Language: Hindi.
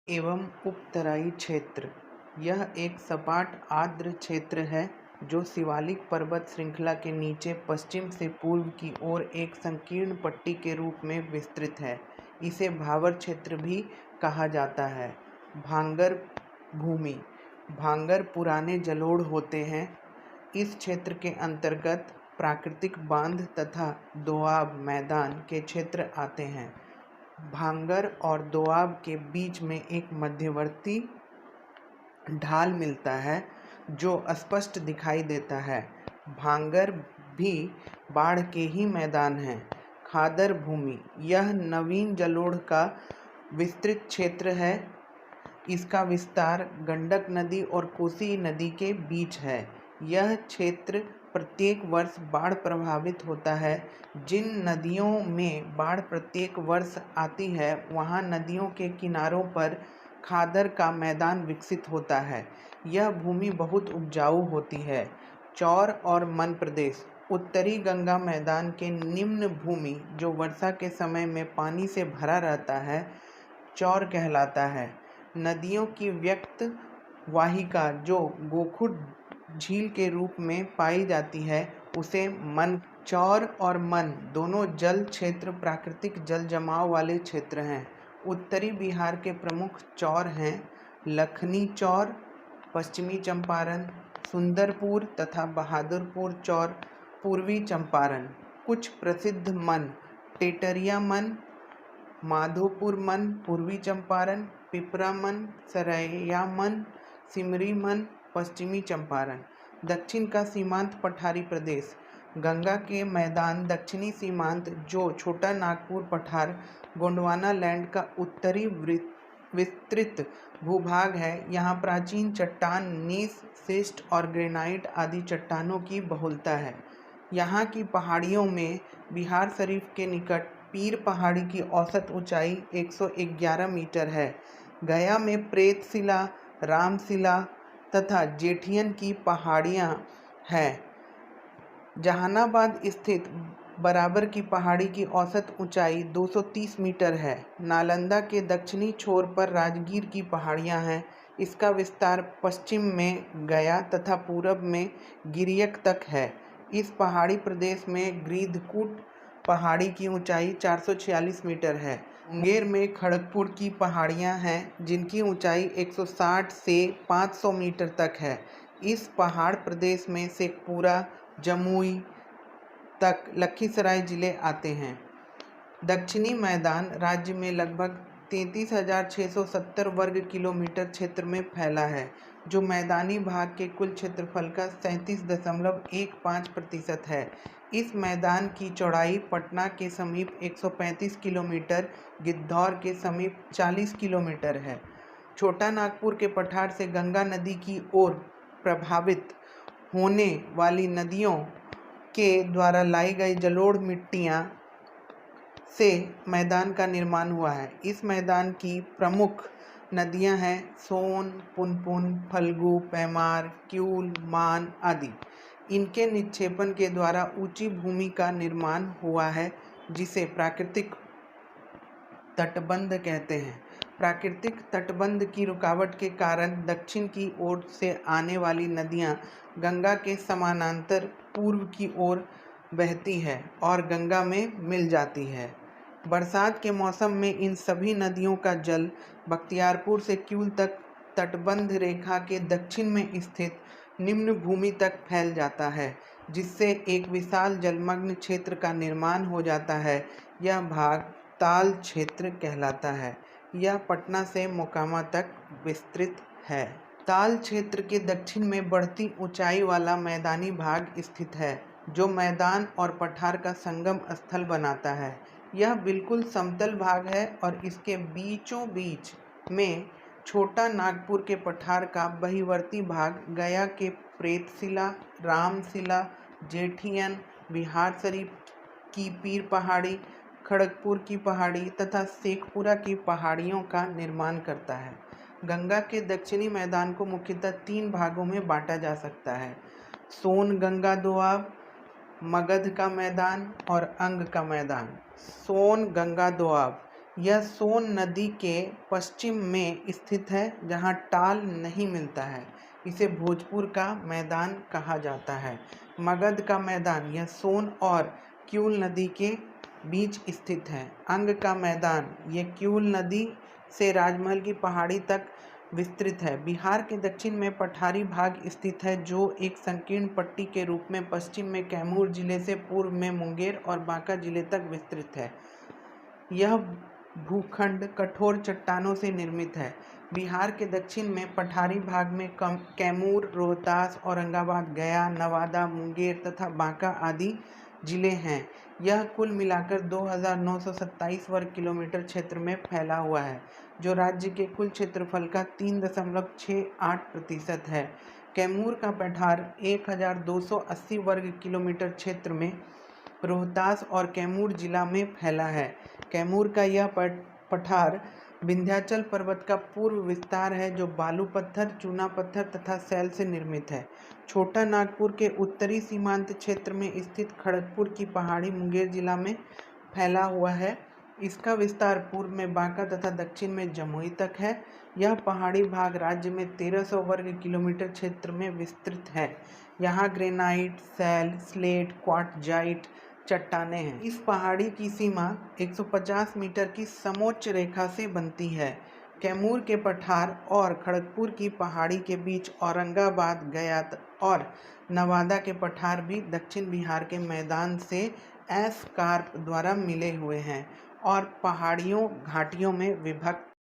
एवं उपतराई क्षेत्र। यह एक सपाट आर्द्र क्षेत्र है जो शिवालिक पर्वत श्रृंखला के नीचे पश्चिम से पूर्व की ओर एक संकीर्ण पट्टी के रूप में विस्तृत है। इसे भावर क्षेत्र भी कहा जाता है। भांगर भूमि। भांगर पुराने जलोढ़ होते हैं। इस क्षेत्र के अंतर्गत प्राकृतिक बांध तथा दोआब मैदान के क्षेत्र आते हैं। भांगर और दोआब के बीच में एक मध्यवर्ती ढाल मिलता है जो स्पष्ट दिखाई देता है। भांगर भी बाढ़ के ही मैदान है। खादर भूमि। यह नवीन जलोढ़ का विस्तृत क्षेत्र है। इसका विस्तार गंडक नदी और कोसी नदी के बीच है। यह क्षेत्र प्रत्येक वर्ष बाढ़ प्रभावित होता है। जिन नदियों में बाढ़ प्रत्येक वर्ष आती है वहां नदियों के किनारों पर खादर का मैदान विकसित होता है। यह भूमि बहुत उपजाऊ होती है। चौर और मन प्रदेश। उत्तरी गंगा मैदान के निम्न भूमि जो वर्षा के समय में पानी से भरा रहता है चौर कहलाता है। नदियों की व्यक्त वाहिका जो गोखुर झील के रूप में पाई जाती है उसे मन। चौर और मन दोनों जल क्षेत्र प्राकृतिक जल जमाव वाले क्षेत्र हैं। उत्तरी बिहार के प्रमुख चौर हैं लखनी चौर, पश्चिमी चंपारण, सुंदरपुर तथा बहादुरपुर चौर, पूर्वी चंपारण। कुछ प्रसिद्ध मन टेटरिया मन, माधोपुर मन पूर्वी चंपारण, पिपरा मन, सरैया मन, सिमरी मन पश्चिमी चंपारण। दक्षिण का सीमांत पठारी प्रदेश। गंगा के मैदान दक्षिणी सीमांत जो छोटा नागपुर पठार गोंडवाना लैंड का उत्तरी विस्तृत भूभाग है। यहाँ प्राचीन चट्टान नीस, शिस्ट और ग्रेनाइट आदि चट्टानों की बहुलता है। यहाँ की पहाड़ियों में बिहार शरीफ के निकट पीर पहाड़ी की औसत ऊंचाई 111 मीटर है। गया में प्रेतशिला, रामशिला तथा जेठियन की पहाड़ियाँ हैं। जहानाबाद स्थित बराबर की पहाड़ी की औसत ऊंचाई 230 मीटर है। नालंदा के दक्षिणी छोर पर राजगीर की पहाड़ियाँ हैं। इसका विस्तार पश्चिम में गया तथा पूरब में गिरियक तक है। इस पहाड़ी प्रदेश में गृधकूट पहाड़ी की ऊंचाई 446 मीटर है। मुंगेर में खड़गपुर की पहाड़ियाँ हैं जिनकी ऊंचाई 160 से 500 मीटर तक है। इस पहाड़ प्रदेश में शेखपुरा, जमुई तक लखीसराय जिले आते हैं। दक्षिणी मैदान राज्य में लगभग 33,670 वर्ग किलोमीटर क्षेत्र में फैला है जो मैदानी भाग के कुल क्षेत्रफल का 37.15% है। इस मैदान की चौड़ाई पटना के समीप 135 किलोमीटर, गिद्धौर के समीप 40 किलोमीटर है। छोटा नागपुर के पठार से गंगा नदी की ओर प्रभावित होने वाली नदियों के द्वारा लाई गई जलोढ़ मिट्टियाँ से मैदान का निर्माण हुआ है। इस मैदान की प्रमुख नदियां हैं सोन, पुनपुन, फल्गु, पैमार, क्यूल, मान आदि। इनके निक्षेपण के द्वारा ऊंची भूमि का निर्माण हुआ है जिसे प्राकृतिक तटबंध कहते हैं। प्राकृतिक तटबंध की रुकावट के कारण दक्षिण की ओर से आने वाली नदियां गंगा के समानांतर पूर्व की ओर बहती है और गंगा में मिल जाती है। बरसात के मौसम में इन सभी नदियों का जल बख्तियारपुर से क्यूल तक तटबंध रेखा के दक्षिण में स्थित निम्न भूमि तक फैल जाता है जिससे एक विशाल जलमग्न क्षेत्र का निर्माण हो जाता है। यह भाग ताल क्षेत्र कहलाता है। यह पटना से मोकामा तक विस्तृत है। ताल क्षेत्र के दक्षिण में बढ़ती ऊंचाई वाला मैदानी भाग स्थित है जो मैदान और पठार का संगम स्थल बनाता है। यह बिल्कुल समतल भाग है और इसके बीचों बीच में छोटा नागपुर के पठार का बहिर्वर्ती भाग गया के प्रेतशिला, रामशिला, जेठियन, बिहार शरीफ की पीर पहाड़ी, खड़गपुर की पहाड़ी तथा शेखपुरा की पहाड़ियों का निर्माण करता है। गंगा के दक्षिणी मैदान को मुख्यतः 3 भागों में बांटा जा सकता है: सोन गंगा दोआब, मगध का मैदान और अंग का मैदान। सोन गंगा दोआब यह सोन नदी के पश्चिम में स्थित है, जहाँ टाल नहीं मिलता है। इसे भोजपुर का मैदान कहा जाता है। मगध का मैदान यह सोन और क्यूल नदी के बीच स्थित है। अंग का मैदान यह क्यूल नदी से राजमहल की पहाड़ी तक विस्तृत है। बिहार के दक्षिण में पठारी भाग स्थित है, जो एक संकीर्ण पट्टी के रूप में पश्चिम में कैमूर जिले से पूर्व में मुंगेर और बांका जिले तक विस्तृत है। यह भूखंड कठोर चट्टानों से निर्मित है। बिहार के दक्षिण में पठारी भाग में कैमूर, रोहतास, औरंगाबाद, गया, नवादा, मुंगेर तथा बांका आदि जिले हैं। यह कुल मिलाकर 2927 वर्ग किलोमीटर क्षेत्र में फैला हुआ है, जो राज्य के कुल क्षेत्रफल का 3.68% है। कैमूर का पठार 1280 वर्ग किलोमीटर क्षेत्र में रोहतास और कैमूर जिला में फैला है। कैमूर का यह पठार विंध्याचल पर्वत का पूर्व विस्तार है, जो बालू पत्थर, चूना पत्थर तथा सैल से निर्मित है। छोटा नागपुर के उत्तरी सीमांत क्षेत्र में स्थित खड़गपुर की पहाड़ी मुंगेर जिला में फैला हुआ है। इसका विस्तार पूर्व में बांका तथा दक्षिण में जमुई तक है। यह पहाड़ी भाग राज्य में 1300 वर्ग किलोमीटर क्षेत्र में विस्तृत है। यहाँ ग्रेनाइट, सैल, स्लेट, क्वार्टजाइट चट्टानें हैं। इस पहाड़ी की सीमा 150 मीटर की समोच्च रेखा से बनती है। कैमूर के पठार और खड़गपुर की पहाड़ी के बीच औरंगाबाद, गया और नवादा के पठार भी दक्षिण बिहार के मैदान से एस्कार्प द्वारा मिले हुए हैं और पहाड़ियों घाटियों में विभक्त